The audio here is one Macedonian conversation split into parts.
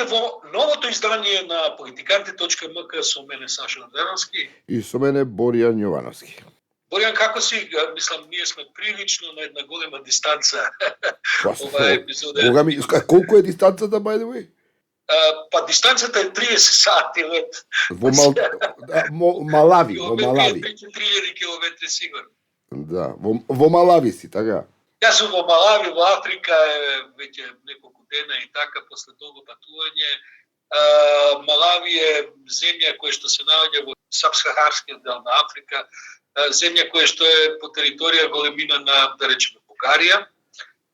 во новото издание на politikanti.mk со мене Саша Наденовски и со мене Боријан Јовановски. Боријан, како си? Мислам, ние сме прилично на една голема дистанца. Ова епизода. Колку е дистанцата, by the way? Па дистанцата е 30 сати лет. Во Малави, во Малави. 3000 километри сигурно. Да, во Малави си, така. Јас сум во Малави, во Африка, веќе неколку дена и така, после долго патување. Малави е земја која што се наоѓа во сабсахарскиот дел на Африка, земја која што е по територија големина на, да речеме, Бугарија,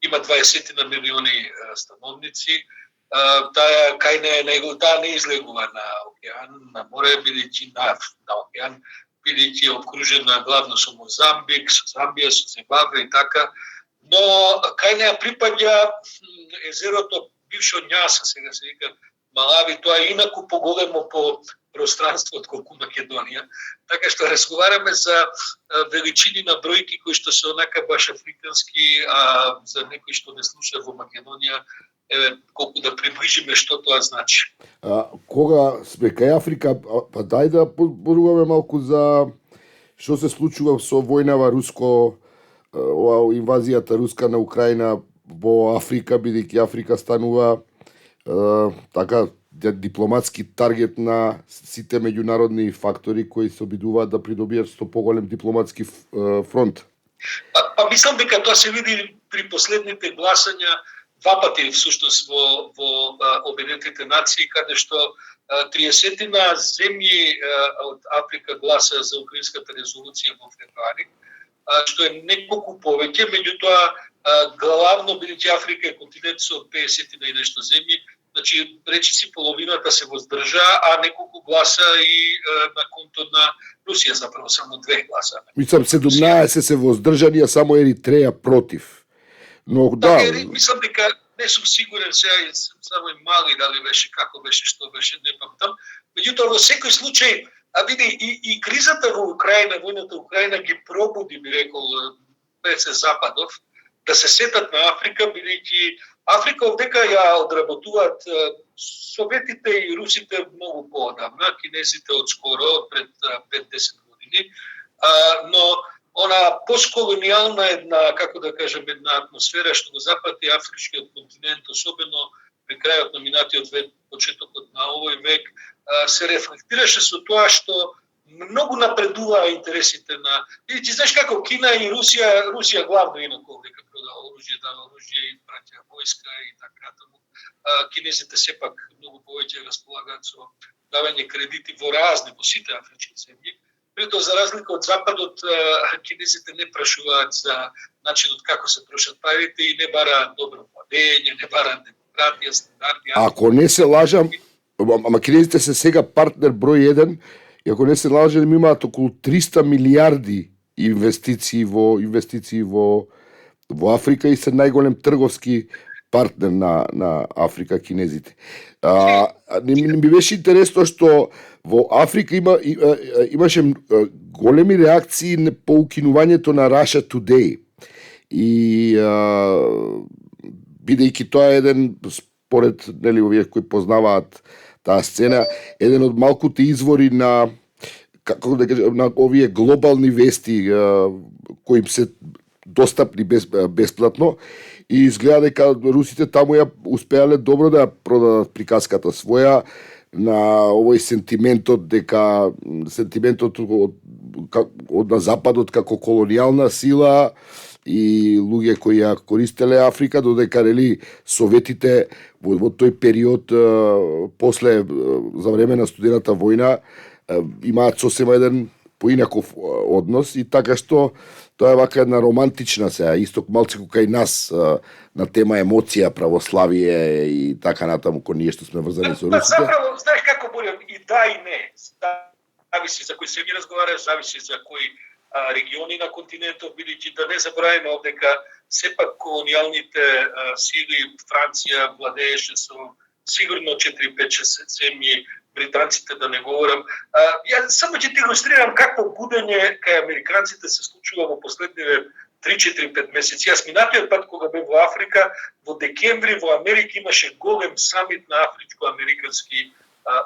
има 20 на милиони становници. Таа кај не излегува на океан, на море, бидејќи на океан, бидејќи е обкружена главно со Мозамбик, со Замбија, со Зимбабве и така. Но кај неа припаѓа езерото бившо Њаса, сега се вика Малави, тоа е инаку поголемо по пространство отколку Македонија. Така што разговараме за величини на бројки кои што се онака баш африкански, а за некои што не слуша во Македонија, колку да приближиме што тоа значи. Кога сме кај Африка, па дај да зборуваме малку за што се случува со војнава руско, инвазијата руска на Украина во Африка, бидејќи Африка станува така дипломатски таргет на сите меѓународни фактори кои се обидуваат да придобијат што поголем дипломатски фронт. Па мислам дека тоа се види при последните гласања два пати всушност во Обединетите нации, каде што 30 земји од Африка гласа за украинската резолуција во февруари, што е неколку повеќе, меѓутоа главно бидејќи Африка е континент со 50 и нешто земји, значи речиси половината се воздржа, а неколку гласа и на конто на Русија, заправо само 2 гласа. Мислам 17 се воздржани, а само Еритреја против. Но да, мислам дека не сум сигурен сега, само и мали дали беше, како беше, што беше, не памтам. Меѓутоа во секој случај, види и кризата во Украина, војната во Украина ги пробуди, би рекол, пред Западов, да се сетат на Африка, бидејќи Африка овдека ја одработуваат Советите и Русите многу поодамна, кинезите од скоро, пред 5-10 години, но она постколонијална една, како да кажем, една атмосфера што го запати афричкиот континент, особено при крајот на минатиот век, почетокот на овој век, се рефлектираше со тоа што многу напредуваа интересите на... Видите, знаеш како, Кина и Русија главно инако овдека продава оружје, дава оружје и праќа војска и така натаму. Кинезите сепак многу повеќе располагаат со давање кредити во сите афрички земји. Притоа, за разлика од Западот, кинезите не прашуваат за начинот како се трошат парите и не бараат добро владење, не бараат демократија, стандарди. Ако не се лажам, ама кинезите се сега партнер број 1, и ако не се лажам, имаат околу 300 милиарди инвестиции во Африка и се најголем трговски партнер на Африка кинезите. Ми беше интересно што во Африка имаше големи реакции по укинувањето на Russia Today. И бидејќи тоа е еден, според овие кои познаваат таа сцена, еден од малкуте извори на, како да кажем, на овие глобални вести кои им се достапни бесплатно, и изгледа дека русите таму ја успеале добро да продадат приказката своја на овој сентиментот од на Западот како колонијална сила и луѓе кои ја користеле Африка, додека Советите во тој период после за време на студената војна имаат сосема еден поинаков однос, и така што тоа е вака една романтична сега, исток малци кај нас на тема емоција, православие и така натаму, кој ние што сме врзани со русите. Заправо, знаеш како Борјан, и да и не. Зависи за кој се ми разговараш, зависи за кои региони на континентот, бидејќи да не забравиме дека сепак колонијалните сили, Франција владееше со сигурно 4-5-6 земји, британците да не говорам. Ја само ќе ти илустрирам какво будење кај американците се случува во последниве 3-4-5 месеци. Јас минатиот пат кога бев во Африка, во декември во Америка имаше голем самит на афричко-американски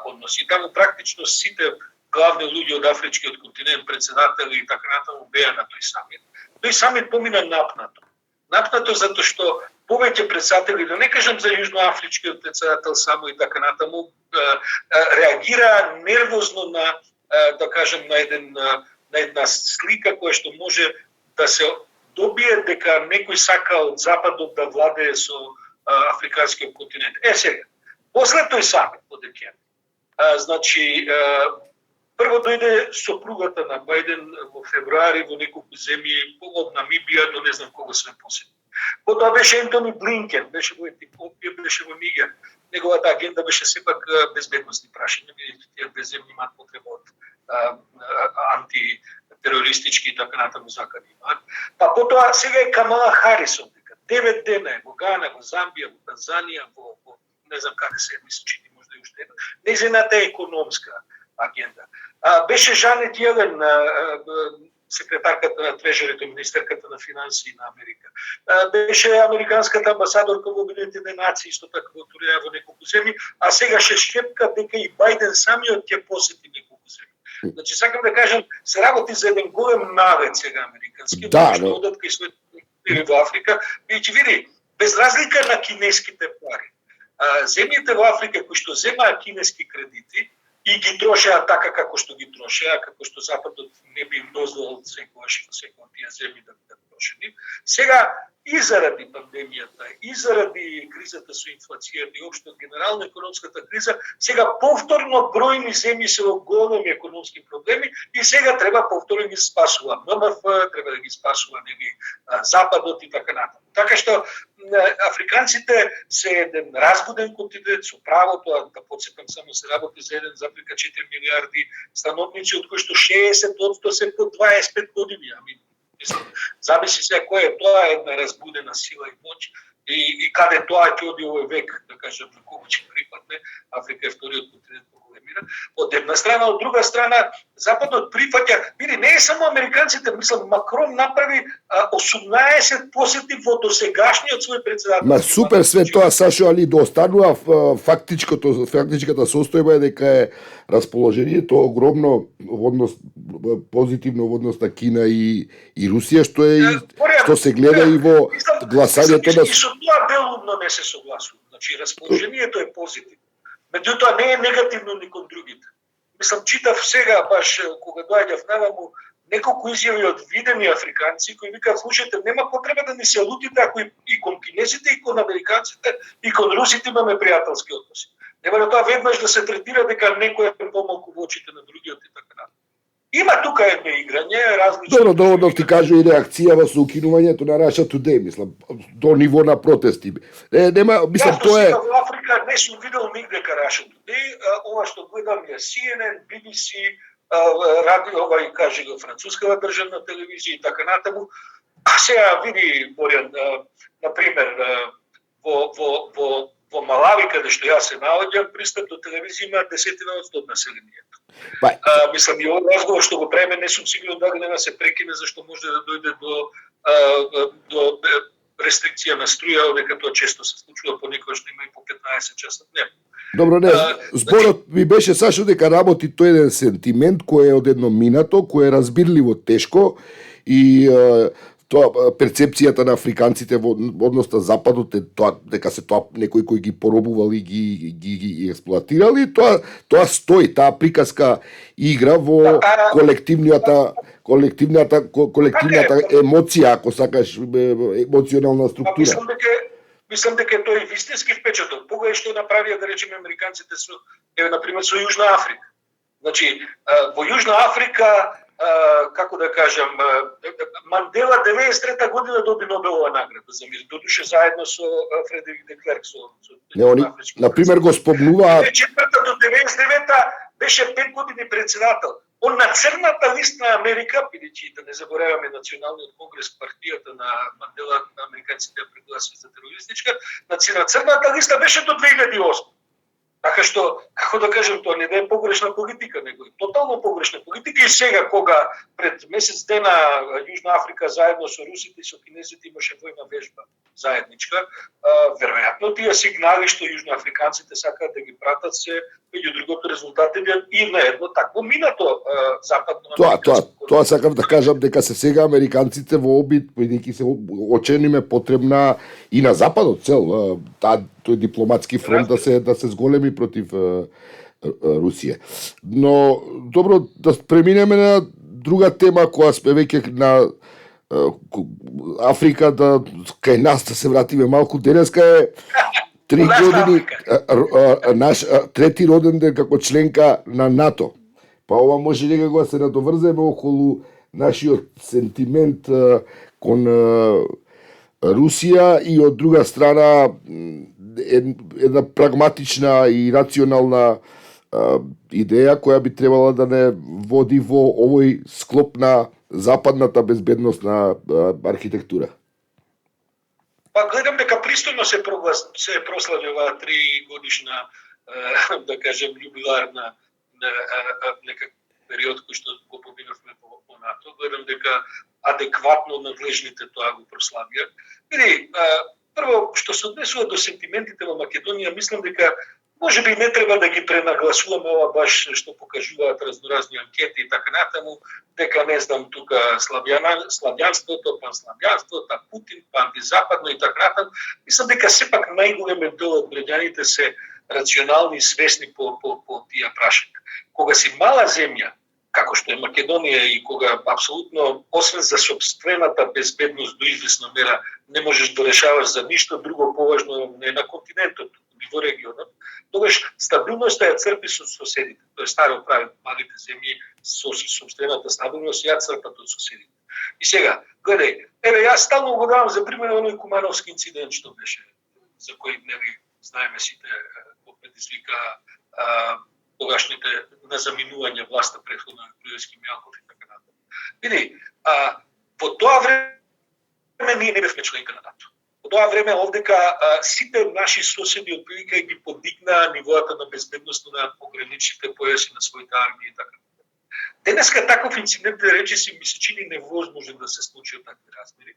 односи. Таму практично сите главни луѓе од афричкиот континент, председатели и така натаму беа на тој самит. Тој самит помина напнато. Напнато затоа што повеќе председатели, да не кажам за јужноафричкиот председател само и така натаму, реагира нервозно на, да кажем, на една слика која што може да се добие дека некој сака од западот да владее со африканскиот континент. Сега, после тој самит во декември, значи, прво дојде сопругата на Бајден во февруари во неколку земји, од Намибија до не знам кого се посети. Потоа беше Ентони Блинкен, беше во Етиопија, беше во Нигер. Неговата агенда беше сепак безбедностни прашања, бидејќи тие две земји имаат потреба од антитерористички и така натаму закани имаат. Па потоа сега е Камала Харисон, дека 9 дена е во Гана, во Замбија, во Танзанија, во не знам как се мисли, чити можда и уште една. Незината економска агенда. Беше Жанет Јелен, секретарката на Трежерито, министерката на финансии на Америка. Беше американската амбасадорка во Обединетите нации, исто така во турија во неколку земји, а сега ше шепка дека и Бајден самиот ќе посети неколку земји. Значи, сакам да кажам, се работи за еден голем навет сега американски, што одат кај своите во Африка, и ќе види, без разлика на кинеските пари, земјите во Африка кои што земаат кинески кредити, и ги трошеа така како што ги трошеа, како што Западот не би им дозволил секогаш во секој од тие земји да бидат трошени. Сега, и заради пандемијата, и заради кризата со инфлацијата и општо генерална економската криза, сега повторно бројни земји се во големи економски проблеми и сега треба повторно ги спасува ММФ, треба да ги спасува Западот и така натаму. Така што африканците се еден разбуден континент со правото, да подсетам само се работи за 1,4 милиарди становници, од кои што 60% се по 25 години. Замисли се кој е тоа една разбудена сила и моќ и каде тоа ќе оди овој век, да кажам, на кого ќе припадне. Африка е вториот континент по големина. Од една страна, од друга страна, Западот прифаќа, види, не е само американците, мислам, Макрон направи 18 посети во досегашниот свој председател. Ма супер све тоа, Сашо, али да останува фактичката состојба е дека е расположението огромно во однос позитивно во однос на Кина и Русија, што се гледа и во гласањето на... И со тоа делумно не се согласувам. Значи, расположението е позитивно. Меѓутоа не е негативно ни кон другите. Мислам, читав сега, баш кога доаѓав наваму, неколку изјави од видени африканци кои викаат, слушајте, нема потреба да ни се лутите ако и кон кинезите, и кон американците, и кон русите имаме пријателски односи. Нема да тоа веднаш да се третира дека некој е помалку во очите на другиот и така натаму. Има тука едно играње, различно... Добро, доволно ти кажу и реакцијава со укинувањето на Russia Today, мислам, до ниво на протести. Нема, мислам, тоа е... Јас во Африка не сум видел нигде Russia Today, ова што гледам е CNN, BBC, радио, ова и кажи го францускава државна телевизија и така натаму. А сега види, Борјан, например, во Малави, каде што јас се наоѓам, пристап до телевизија има 10% од населението. Мислам, и овој разговор што го правиме, не сум сигурен дали нема се прекине, зашто може да дојде до рестрикција на струја, дека тоа често се случува, понекогаш има и по 15 часа дневно. Добро, не, зборот ми беше, Сашо, дека работи тој еден сентимент кој е од едно минато, кој е разбирливо тешко и тоа перцепцијата на африканците во однос на Западот е тоа дека се тоа некој кој ги поробувал и ги експлоатирал и тоа стои, таа приказка игра во колективната емоција, ако сакаш, емоционална структура. Мислам дека тој вистински впечаток, погој што направија, да речеме, американците со, например, со Јужна Африка. Значи, во Јужна Африка, како да кажам, Мандела 93 година доби Нобелова награда за мир, додуше заедно со Фредерик де Клерк, например, го спомнуваат... 94 до 99 беше 5 години председател. Он на црната лист на Америка, бидејќи да не забораваме Националниот конгрес, партијата на Мандела, на американците ја прегласи за терористичка, на црната листа беше до 2008. Така што, како да кажем, тоа не е погрешна политика, него е тотално погрешна политика. И сега, кога пред месец дена Јужна Африка заедно со русите и со кинезите имаше војна вежба заедничка, веројатно тие сигнали што јужноафриканците сакаат да ги пратат се, меѓу другото, резултати и на едно такво минато западно Тоа сакам да кажам, дека се сега американците во обид, бидејќи се очено им е потребна и на западот цел тој дипломатски фронт да се зголеми против Русија. Но добро, да преминеме на друга тема која сме веќе на Африка, да кај нас да се вратиме малку. Денеска е 3 години наш трети роден ден како членка на НАТО. Па ова може некако да се надоврземе околу нашиот сентимент кон Русија и од друга страна една прагматична и рационална идеја која би требала да не води во овој склоп на западната безбедносна архитектура. Па гледам дека пристојно се прослави оваа 3 годишна, да кажем, јубиларна некак период кој што го поминавме по НАТО. Гледам дека адекватно надлежните тоа го прославија. Види, прво, што се однесува до сентиментите во Македонија, мислам дека може би не треба да ги пренагласуваме ова баш што покажуваат разноразни анкети и така натаму, дека не знам тука славјанството, панславјанството, Путин, антизападно и така натаму. Мислам дека сепак најголемиот дел од граѓаните се рационални и свесни по тие прашања. Кога си мала земја, како што е Македонија, и кога апсолутно, освен за собствената безбедност до известна мера, не можеш да решаваш за ништо друго поважно не на континентот, ни во регионот, тогаш стабилноста ја црпи со соседите. Тоа е старо правило, малите земји со собствената стабилност ја црпат од соседите. И сега, гледај, еве јас стално го давам за пример оној Кумановски инцидент што беше, за кој нели знаеме сите го предизвика тогашните на заминување власта претходно на Груевски, Мјалков и така натаму. Види, во тоа време ние не бевме членка на НАТО. Во тоа време овдека сите наши соседи отприлика ги подигнаа нивоата на безбедност на пограничните појаси на своите армии и така. Денеска таков инцидент речиси ми се чини невозможен да се случи од такви размери.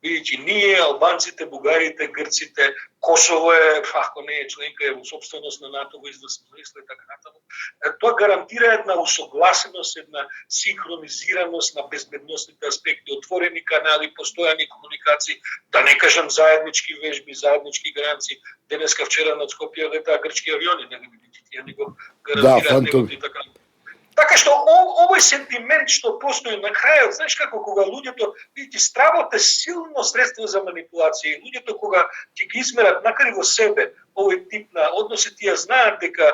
Бидејќи ние, албанците, бугарите, грците, Косово е, ако не е членка, е во собственост на НАТО, во известно смисло и така натаму. Тоа гарантира една усогласеност, една синхронизираност на безбедносните аспекти, отворени канали, постојани комуникации, да не кажам заеднички вежби, заеднички гаранции. Денеска, вчера над Скопје летаа грчки авиони, не ги тие него гарантираат него и така. Така што овој сентимент што постои на крајот, знаеш како, кога луѓето, видите, стравот е силно средство за манипулација, луѓето кога ќе ги измерат макар и во себе овој тип на односи, тие знаат дека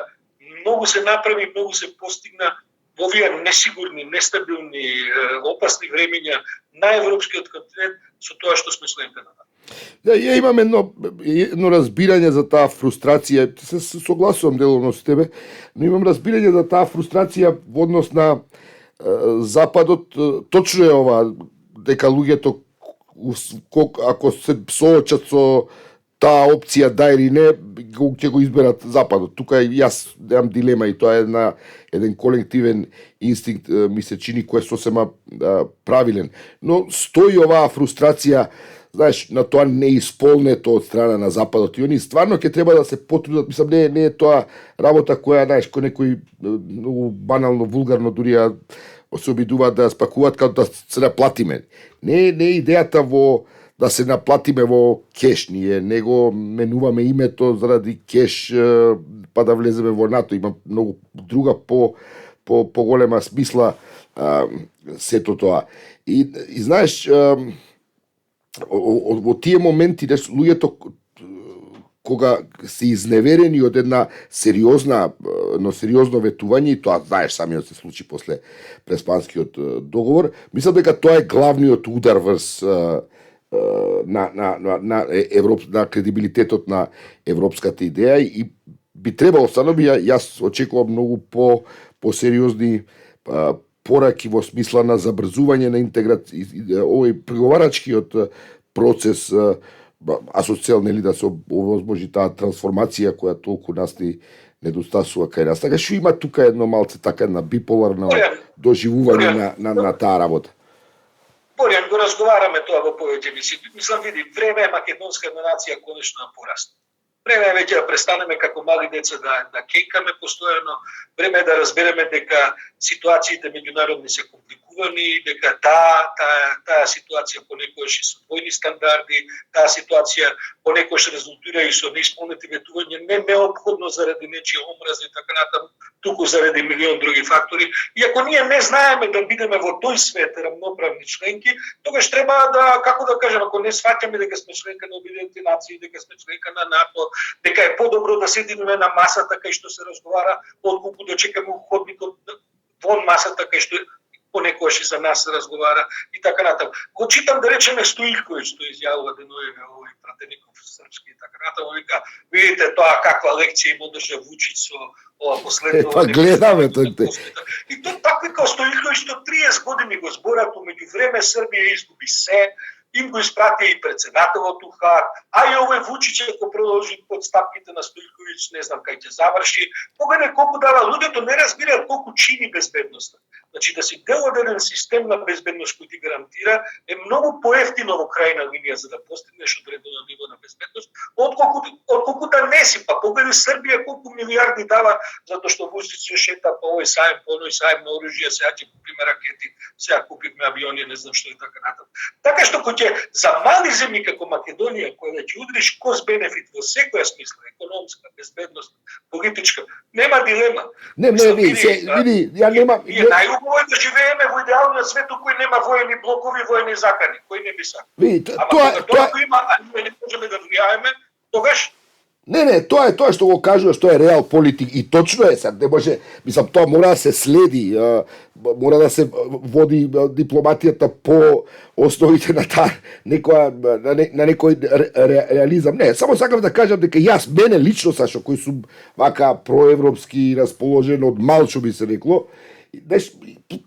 многу се направи, многу се постигна во овие несигурни, нестабилни, опасни времења на европскиот континент со тоа што сме членка на НАТО. Да, ја имам едно разбирање за таа фрустрација, се согласувам деловно со тебе, но имам разбирање за таа фрустрација во однос на Западот. Точно е ова, дека луѓето, ако се соочат со таа опција да или не, ќе го изберат Западот. Тука јас немам дилема и тоа е еден колективен инстинкт, ми се чини, кој е сосема правилен. Но стои оваа фрустрација, знаеш, на тоа неисполнето од страна на Западот. И они стварно ќе треба да се потрудат. Мислам, не е тоа работа која, знаеш, кој некој многу банално, вулгарно дури се обидуваат да спакуваат како да се наплатиме. Не е идејата во да се наплатиме во кеш. Ние не го менуваме името заради кеш, па да влеземе во НАТО. Има многу друга поголема смисла сето тоа. И знаеш, во тие моменти луѓето кога се изневерени од една сериозно ветување, и тоа знаеш самиот се случи после Преспанскиот договор, мислам дека тоа е главниот удар врз на кредибилитетот на европската идеја и би требало, јас очекувам многу по-сериозни пораки во смисла на забрзување на интеграција, овој преговарачкиот процес, а со цел нели да се овозможи таа трансформација која толку нас ни недостасува кај нас. Така што има тука едно малце така една биполарно Боријан, доживување Боријан, на таа работа. Боријан, го разговараме тоа во повеќе емисии. Мислам, види, време е македонска нација конечно да порасне. Време е веќе да престанеме како мали деца да кекаме постојано, време е да разбереме дека ситуациите меѓународни се компликувани, дека таа ситуација понекогаш и со двојни стандарди, таа ситуација понекогаш резултира и со неисполнети ветувања, не неопходно заради нечија омраза и така натаму, туку заради милион други фактори. И ако ние не знаеме да бидеме во тој свет рамноправни членки, тогаш треба да, како да кажем, ако не сваќаме дека сме членка на Обединетите нации, дека сме членка на НАТО, дека е подобро да седиме на масата кај што се разговара, отколку да чекаме у ходникот вон масата кај што понекогаш и за нас се разговара и така натаму. Го читам да речеме Стоилковиќ, што изјавува деновиве овој пратеников српски и така натаму, вика, видите тоа каква лекција им одржа Вучиć со ова последно. Па гледаме тоа. И тоа така вика Стоилковиќ што 30 години го зборат, меѓу време Србија изгуби се, им го испрати и председателот у Хаг, а и овој Вучиć ако продолжи под стапките на Стоилковиќ, не знам кај ќе заврши. Погледне колку дава, луѓето не разбираат колку чини безбедноста. Значи да си дел од еден систем на безбедност кој ти гарантира е многу поевтино во крајна линија за да постигнеш одредено ниво на безбедност, отколку да не си. Па погледи Србија колку милиарди дава затоа што Вучиć се шета по овој сајм, по оној сајм на оружје, сега ќе купиме ракети, сега купивме авиони, не знам што и така натаму. Така што кој ќе за мали земји како Македонија, која да ќе удриш кост бенефит во секоја смисла, економска, безбедност, политичка, нема дилема. Не, види, ја нема. Најубаво е да живееме во идеалниот свет у кој нема воени блокови, воени закани, кој не би сакал. Види, тоа има, а ние не можеме да влијаеме, тогаш Не, тоа е тоа што го кажува, што е реал политик и точно е, сега не може, мислам, тоа мора да се следи, мора да се води дипломатијата по основите на таа на некој реализам. Не, само сакам да кажам дека јас мене лично Сашо, кој сум вака проевропски расположен од мал, што би се рекло,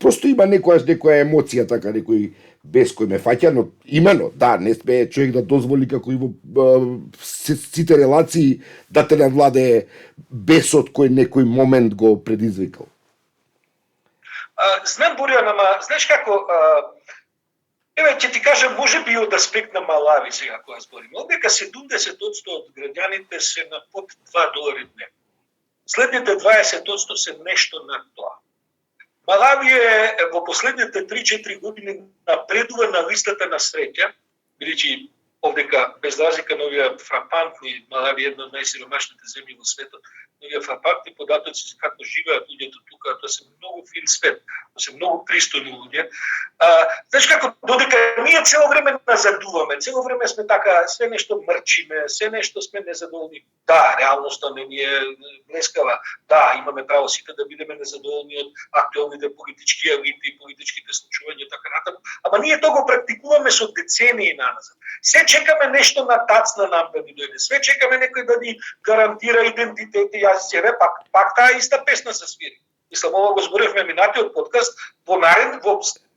просто има некоја емоција така, некој без кој ме фаќа, но имено, да, не сме човек да дозволи како и во сите релации да те надвладе бесот кој некој момент го предизвикал. Знам, Боријан, ама знаеш како, еве ќе ти кажам, може би од аспект на Малави сега кога збориме, дека 70% од граѓаните се на под $2 дневно. Следните 20% се нешто над тоа. Малави е во последните 3-4 години напредува на листата на среќа, бидејќи овдека без разлика на овие фрапантни, Малави е една од најсиромашните земји во светот, овие фрапантни податоци како живеат луѓето тука, тоа се многу фин свет, тоа се многу пристојни луѓе. Знаеш како, додека ние цело време назадуваме, цело време сме така, се нешто мрчиме, се нешто сме незадоволни. Да, реалноста не ни е блескава. Да, имаме право сите да бидеме незадоволни од актуелните политички елити, политичките случувања така натаму, ама ние тоа го практикуваме со децении наназад. Се чекаме нешто на тацна нам да ни дојде. Све чекаме некој да ни гарантира идентитет и јазици. Пак таа иста песна се свири. Мислам, ова го зборевме минатиот подкаст, во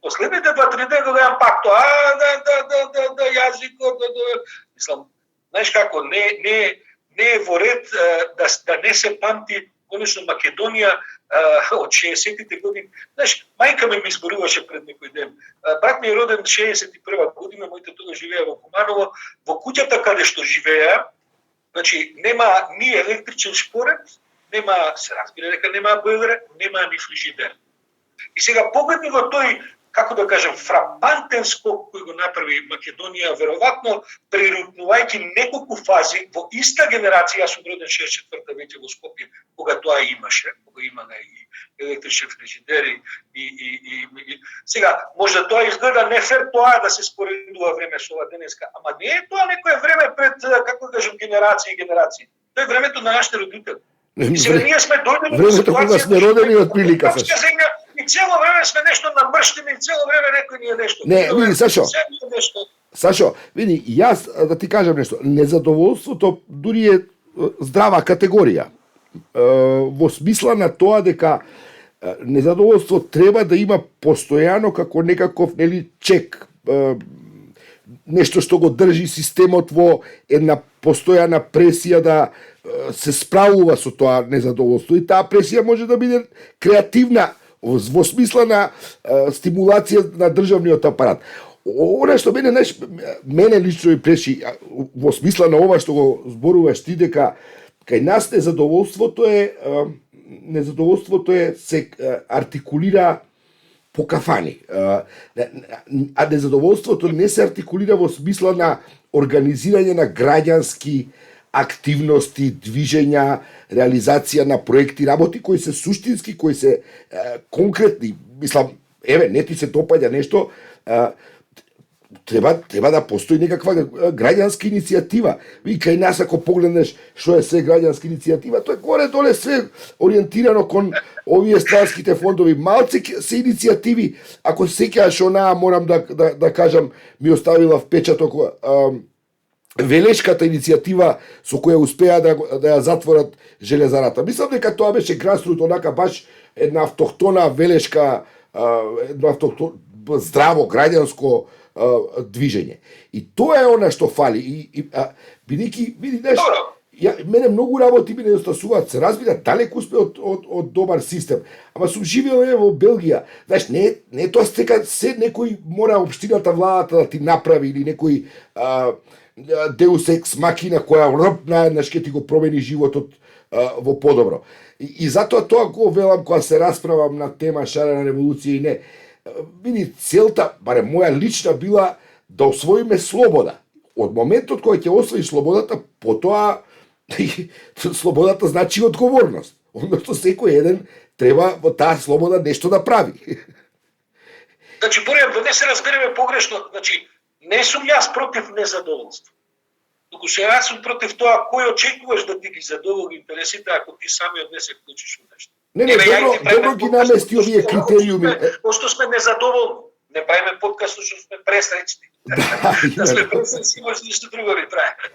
последните 2-3 дена го гледам пак тоа, јазикот, мислам, знаеш како, не е во ред да не се памти конечно Македонија од 60-тите години. Знаеш, мајка ми зборуваше пред некој ден. Брат ми е роден 61 година, моите тога живеа во Куманово, во куќата каде што живеа, значи нема ни електричен шпоред, нема, се разбира дека нема бойлер, нема ни фрижидер. И сега погледни го тој, како да кажем, фрапантен скок кој го направи Македонија, веројатно прерутнувајќи неколку фази во иста генерација, јас сум роден 64-та веќе во Скопје, кога тоа имаше, кога имале и електрични фрижидери и сега може тоа изгледа нефер тоа да се споредува време со ова денеска, ама не е тоа некое време пред, како да кажем, генерации и генерации. Тоа е времето на нашите родители. И сега ние сме дојдени во ситуација сме родени од прилика. И цело време сме нешто намрштени, и цело време некој ни е нешто. Не, види, Сашо, види, јас да ти кажам нешто, незадоволството дури е здрава категорија. Во смисла на тоа дека незадоволство треба да има постојано како некаков, нели, чек. нешто што го држи системот во една постојана пресија да се справува со тоа незадоволство. И таа пресија може да биде креативна во смисла на стимулација на државниот апарат. Она што мене лично ми преши во смисла на ова што го зборуваш ти, дека кај нас незадоволството се артикулира по кафани. А незадоволството не се артикулира во смисла на организирање на граѓански активности, движења, реализација на проекти, работи кои се суштински, кои се конкретни. Мислам, не ти се допаѓа нешто, треба да постои некаква граѓанска иницијатива. И кај нас ако погледнеш што е се граѓанска иницијатива, тоа е горе-доле све ориентирано кон овие странските фондови. Малце се иницијативи, ако се сеќаваш онаа, морам да кажам, ми оставила впечаток Велешката иницијатива со која успеа да ја затворат железарата. Мислам дека тоа беше грасрут, онака баш една автохтона велешка, здраво граѓанско движење. И тоа е она што фали. Бидејќи, видиш, мене многу работи ми недостасуваат, се разбира, далеку успе од добар систем. Ама сум живеел во Белгија. Знаеш, не тоа стека се некој мора општината, владата да ти направи или некој Deus ex machina која наеднаш ќе ти го промени животот во подобро. И затоа тоа го велам кога се расправам на тема шарена револуција и не. Види, целта, барем моја лична, била да освоиме слобода. Од моментот кога ќе освоиш слободата, потоа слободата значи одговорност. Односно секој еден треба во таа слобода нешто да прави. Значи, Боријан, да не се разбереме погрешно, значи, не сум јас против незадоволство. Туку се јас сум против тоа кој очекуваш да ти ги задоволи интересите ако ти самиот не се вклучиш во нешто. Не, добро ги намести овие критериуми. Пошто сме незадоволни, не правиме подкаст што сме пресречни. Да сме пресречни, може ништо друго не правиме.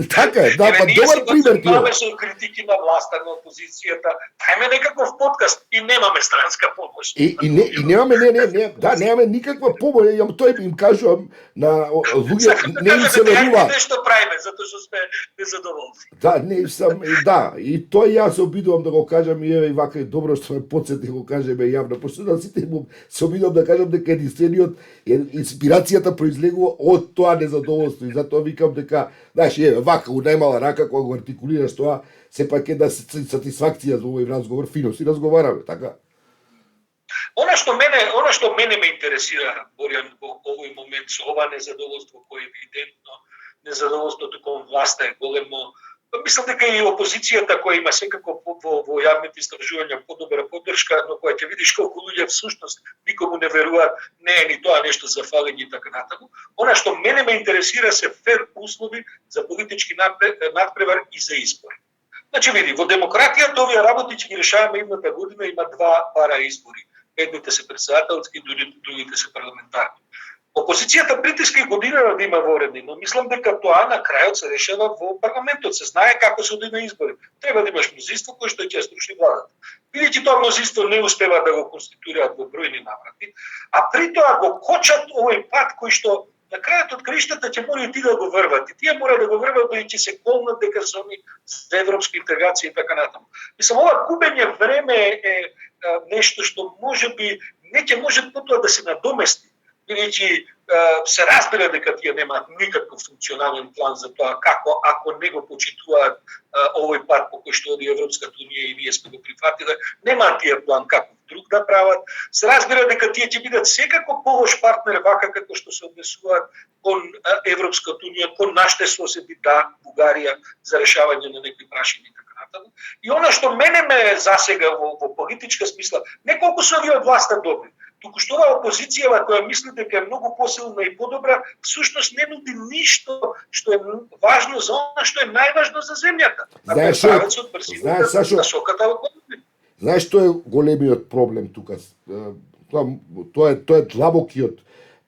Така е, да, па добар пример ти е. Имаме со критики на власта, на опозицијата, правиме некаков подкаст и немаме странска помош. И немаме никаква помош, тој им кажувам на луѓе, не им се верува. Нешто правиме, затоа што сме незадоволни. И тој јас се обидувам да го кажам и вака е добро што ме потсети го кажеме јавно, пошто да сите се обидувам да кажам дека единствениот инспирацијата произлегува од тоа незадоволство и затоа викам дека, знаеш, вака у најмала рака кога го артикулираш тоа, сепак е да се сатисфакција за овој разговор, фино си разговараме, така? Она што мене ме интересира, Боријан, во овој момент со ова незадоволство кој е евидентно, незадоволството кон власта е големо. Мислам дека и опозицијата која има секако во јавните истражувања подобра поддршка, но која ќе видиш колку луѓе всушност никому не веруваат, не е ни тоа нешто за фалење и така натаму. Она што мене ме интересира се фер услови за политички надпревар и за избори. Значи види, во демократијата овие работи ќе ги решаваме идната година, има два пара избори. Едните се претседателски, другите се парламентарни. Опозицијата притиска и година да има воредни, но мислам дека тоа на крајот се решава во парламентот. Се знае како се оди на избори. Треба да имаш мнозинство кој што ќе струши владата. Бидејќи тоа мнозинство не успева да го конституираат во бројни наврати, а при тоа го кочат овој пат кој што на крајот од краиштата ќе мора и ти да го врват. И тие мора да го врват бидејќи се колнат дека се они за европска интеграција и така натаму. Мислам, ова губење време е нешто што можеби не ќе може потоа да се надомести. Бидејќи се разбира дека тие немаат никаков функционален план за тоа како, ако не го почитуваат овој пат по кој што оди Европската унија и ние сме го прифатиле, немаат тие план како друг да прават. Се разбира дека тие ќе бидат секако полош партнер вака како што се однесуваат кон Европската унија, кон нашите соседи, Бугарија, за решавање на некои прашања и така натаму. И она што мене ме засега во политичка смисла, не колку се овие од власта добри, туку што оваа опозиција која мисли дека е многу посилна и подобра, всушност не нуди ништо што е важно за она што е најважно за земјата. Знаеш, Сашо, знаеш што е големиот проблем тука? Тоа е длабокиот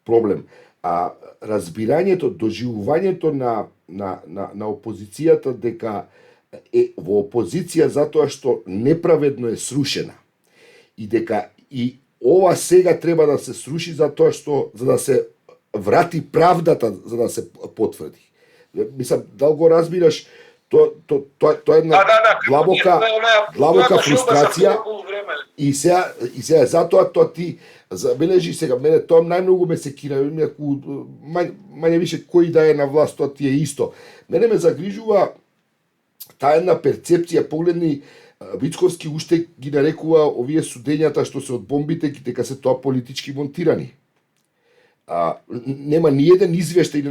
проблем. А разбирањето, доживувањето на опозицијата дека е во опозиција затоа што неправедно е срушена и дека и ова сега треба да се сруши затоа што за да се врати правдата за да се потврди. Мислам, дали го разбираш, тоа е една длабока фрустрација и сега затоа тоа ти забележи сега, мене тоа најмногу ме секира, мање више кој да е на власт, тоа ти е исто. Мене ме загрижува таа една перцепција, погледни Мицковски уште ги нарекува овие судењата што се од бомбите дека се тоа политички монтирани. Нема ни еден извештај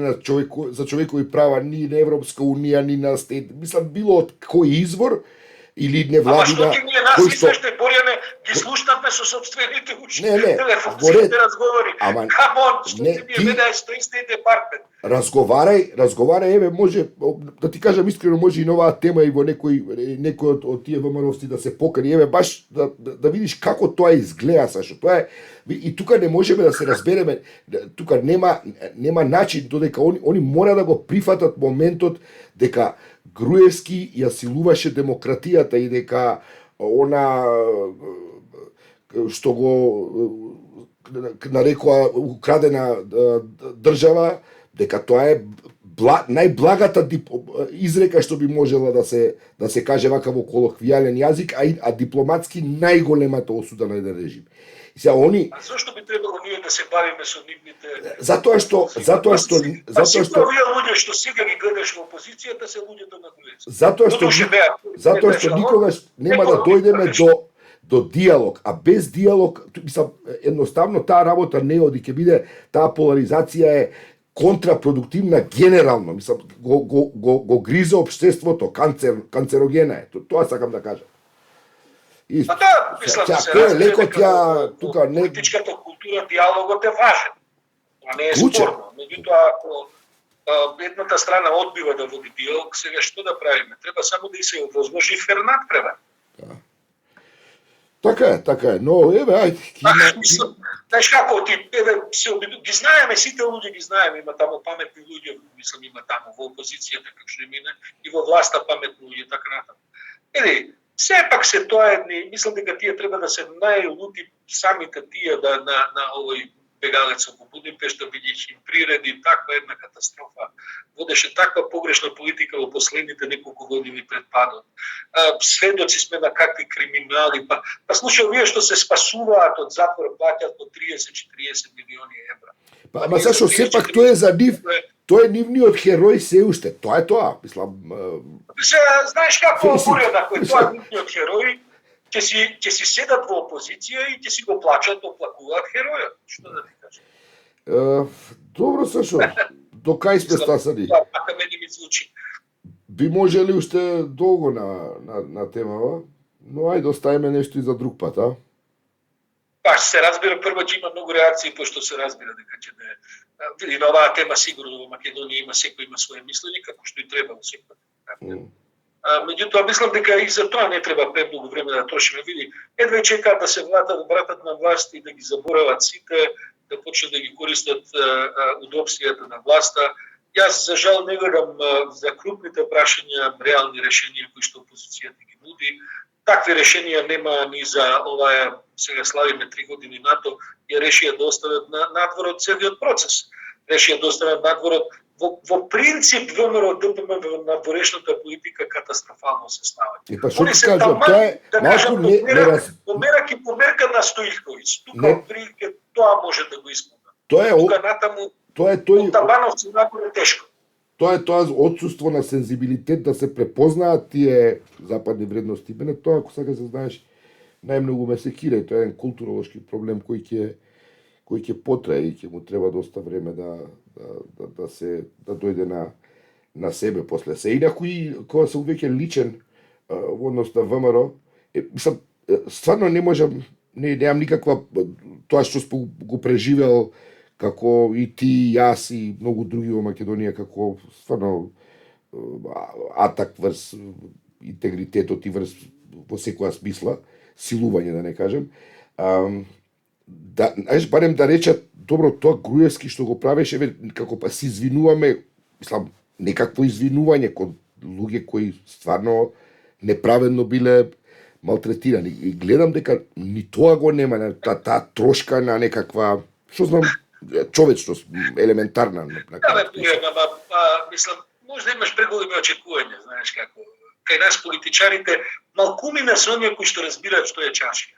за човекови права, ни на Европска унија, ни на мислам било од кој извор или невладина. Ама што ти ние нас извештај, Борјане, ги слушнавме со сопствените уши, телефонските разговори. Камон, што ти ми ведаеш што истите партнер. Разговарај, еве, може, да ти кажам искрено, може и новаа тема и во некој од тие ВМРО-овци да се покани, еве, баш да видиш како тоа изгледа, Сашо, тоа е, и тука не можеме да се разбереме, тука нема начин, додека они мора да го прифатат моментот дека Груевски ја силуваше демократијата и дека она што го нарекува украдена држава, дека тоа е најблагата изрека што би можела да се каже вака во колоквијален јазик, а дипломатски најголемата осуда на еден режим. И сега они... А зашто би требало ние да се бавиме со нивните... Затоа што сите овие луѓе што сега ги гледаш во опозицијата се луѓето на Груевски. Затоа што никогаш нема да дојдеме до диалог, а без диалог, мислам, едноставно таа работа не оди, ќе биде, таа поларизација е контрапродуктивна генерално, мислам, го гризе општеството, канцерогена е, тоа сакам да кажам. Па да, мислам, тука не... Политичката култура, диалогот е важен. Тоа не е спорно. Меѓутоа, ако едната страна одбива да води диалог, сега што да правиме? Треба само да и се овозможи фернат превар. Да. Така е, но еве, ајде. Знаеш како, ги знаеме, сите луѓе ги знаеме, има таму паметни луѓе, мислам, има таму во опозицијата, како што мине, и во власта паметни луѓе, така натаму. Сепак се тоа едни, мислам дека тие треба да се најлути самите тие на овој бегалец во Будимпешта, бидејќи им приреди таква една катастрофа, водеше таква погрешна политика во последните неколку години пред падот. Сведоци сме на какви криминали, па слушај, овие што се спасуваат од затвор плаќаат по 30-40 милиони евра. Ама зашо сепак тоа е за нив, тоа е нивниот херој се уште, тоа е тоа, мислам. Знаеш како, Борјан, ако е тоа нивниот херој, ќе си седат во опозиција и ќе си го плачат, оплакуваат херојот. Што да ти кажам? Добро, Сашо, до кај сме стасани? Така мене ми звучи. Би можели уште долго на темава, но ајде оставиме нешто и за друг пат, а? Па, се разбира, прво ќе има многу реакции, пошто се разбира дека ќе не... Види, на оваа тема сигурно во Македонија секој има своje мислење, како што и треба во секој. Меѓутоа, мислам дека и за тоа не треба премногу време да трошиме. Види, едва чекаат да се вратат на власт и да ги заборават сите, да почнат да ги користат удобствијата на власта. Јас, за жал, не гледам за крупните прашања реални решенија кои што опозицијата ги нуди. Такви решенија нема ни за оваа, сега славиме 3 години НАТО, ја решија да остават надвор од целиот процес. Решија да остават надвор од во принцип ВМРО ДПМ во надворешната политика катастрофално се снаваат. Па што ти кажам, тоа е малку померка на Стоилковиќ. Тука прилike тоа може да го исполни. Тука натаму од Табановци нагоре тешко. Тоа е тоа отсуство на сензибилитет да се препознаат тие западни вредности. Мене тоа, ако сакаш да знаеш, најмногу ме секира и тоа е еден културолошки проблем кој ќе потрае и ќе му треба доста време да дојде на себе после се. Инаку и кога се увеќе личен во однос на ВМРО, мислам, стварно не можам, немам никаква тоа што го преживел како и ти, јас и многу други во Македонија, како стварно атак врз интегритетот и врз во секоја смисла, силување да не кажем. Барем да речат, добро, тоа Груевски што го правеше, како па се извинуваме, мислам, некакво извинување кон луѓе кои стварно неправедно биле малтретирани. И гледам дека ни тоа го нема, таа трошка на некаква, што знам, човечност, елементарна на Да, бе, крај. пријатно, мислам, можда имаш преголеми очекувања, знаеш како. Кај нас политичарите, малкумина се оние кои што разбираат што е чаршија.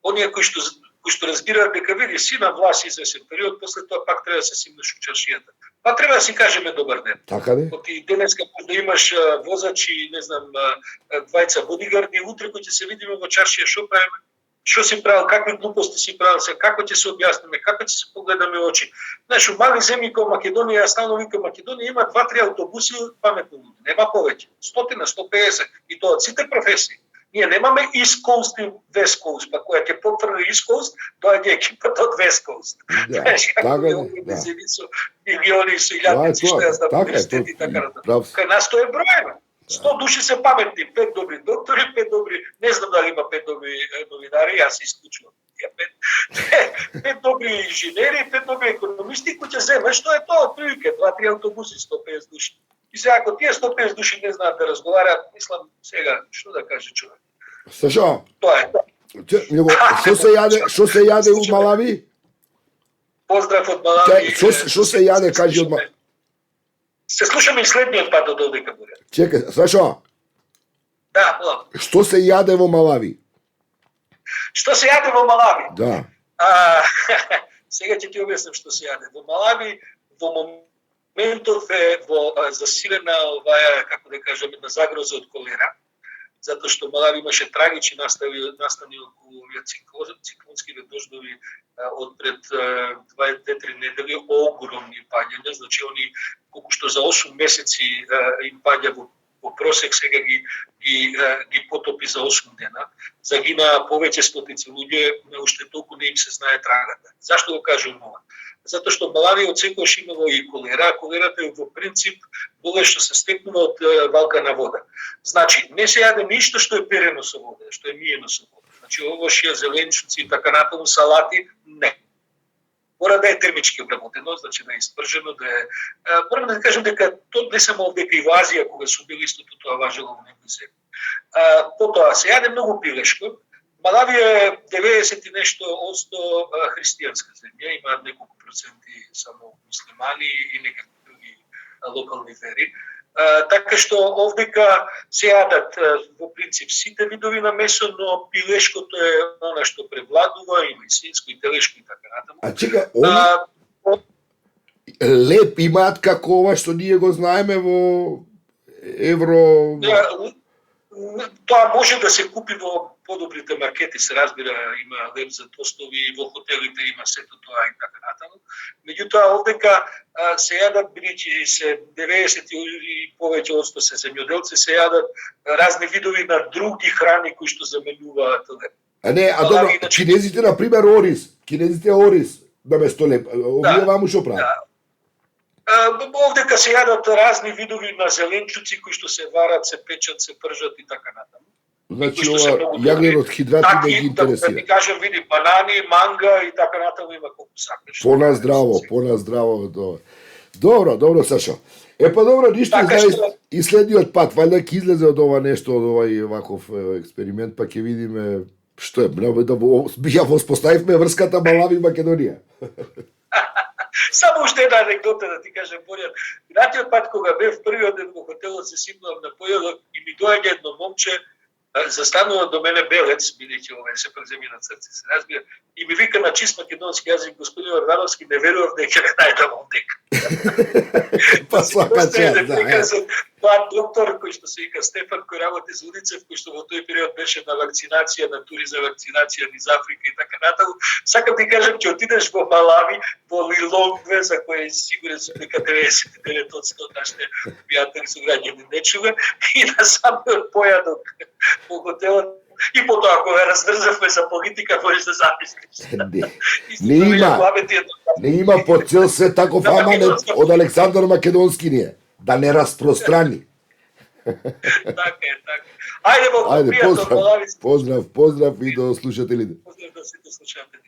Оние кои што разбираат дека види си на власт извесен период, после тоа пак треба да се симнеш у чаршијата. Па треба да си кажеме добар ден. Така де? Ти денеска може да имаш возач и не знам двајца бодигарди, утре кој ќе се видиме во чаршија што правиме? Што си правил, какви глупости си правил, како ќе се објасниме, како ќе се погледаме очи. Знаеш, у мали земји како Македонија, ја стално викам, Македонија има 2-3 автобуси паметни луѓе, нема повеќе, 100, 150 и тоа од сите професии. Ние немаме East Coast и West Coast, па која ќе потврди East Coast, доаѓа екипата од West Coast. Да, Знаеш, како така ќе е, да. земји со милиони, со илјадници, што ја знам, така е, универзитети и така натаму. прав си. Кај нас тоа е броено. 100 души се паметни, 5 добри доктори, 5 добри, не знам дали има 5 добри новинари, јас се исклучувам тие 5. 5 добри инженери, 5 добри економисти, кои ќе земеш, што е тоа, отприлike, 2-3 автобуси, 150 души. И сега, ако тие 150 души не знаат да разговараат, мислам, сега, што да каже човек? Сашо, Тоа е. што се јаде у Малави? Поздрав од Малави. Што се јаде, кажи од Малави? Се слушаме и следниот пат од овде кај Бурја. Чекај, Сашо, Да, болам. што се јаде во Малави? Што се јаде во Малави? Да. Сега ќе ти објаснам што се јаде. Во Малави, во моментов е засилена оваа, како да кажем, една загроза од колера, затоа што Малави имаше трагични настани околу овие циклонските дождови од пред 2-3 недели, огромни паѓања, значи они колку што за 8 месеци им паѓа во просек, сега ги потопи за 8 дена. Загинаа повеќе стотици луѓе, уште толку не им се знае трагата. Зашто го кажувам ова? Затоа што Малави од секојаш имало и колера. Колерата е во принцип болест што се стекнува од валкана вода. Значи, не се јаде ништо што е перено со вода, што е миено со вода. Значи, овошија зеленчуци и така натаму, салати, не. Мора да е термички обработено, значи да е испржено, да е... Морам да кажем дека тоа не само овдека и во Азија, кога су били истото тоа важело во некои земји. Потоа, се јаде многу пилешко. Малави е 90 и нешто одсто христијанска земја, имаат неколку проценти само муслимани и некакви други локални вери. Така што овдека се јадат во принцип сите видови на месо, но пилешкото е она што превладува, има и свинско и телешко и така натаму. А чека, леп имаат како ова што ние го знаеме во евро... Тоа може да се купи во подобрите маркети, се разбира, има леп за тостови, во хотелите има сето тоа и така натаму. Меѓутоа, овдека се јадат, бидејќи се 90 и повеќе одсто се земјоделци, се јадат разни видови на други храни кои што заменуваат леп. Добро, кинезите, например, ориз. Кинезите ориз наместо леп. Овие ваму што прават? Овдека се јадат разни видови на зеленчуци кои што се варат, се печат, се пржат и така натаму. Значи, ова јагнерот хидрати не ги интересира. Да ти кажем, види, банани, манга и така натаму има колку сакаш. Поназдраво тоа. Добро, Сашо. Па добро, ништо, и следниот пат, вајда ќе излезе од ова нешто, од овај ваков експеримент, па ќе видиме што е. Ја воспоставивме врската Малави-Македонија. Само уште една анекдота да ти кажем, Борјан. Минатиот пат кога бев првиот ден во хотелот, се симнувам на појадок и ми доаѓа едно момче, застанува до мене белец, бидејќи ова се преземи на црци, се разбира, и ми вика на чист македонски јазик: господин Ордановски, не верував дека ќе најдам овдека. Па свака чест, да. Млад доктор кој што се вика Стефан, кој работи за Уницев, кој што во тој период беше на вакцинација, на тури за вакцинација низ Африка и така натаму. Сакам ти кажам, ќе отидеш во Малави, во Лилонгве, за кој сигурен сум дека 99% нашите пријатели со граѓани не чува, и на самиот појадок во хотелот. И потоа, кога раздржавме за политика, можеш да замислиш. Не има по цел свет таков аманет од Александар Македонски ние. Да не распространи. Така е. Ајде, пријатно, поздрав и до слушателите. Поздрав до сите слушатели.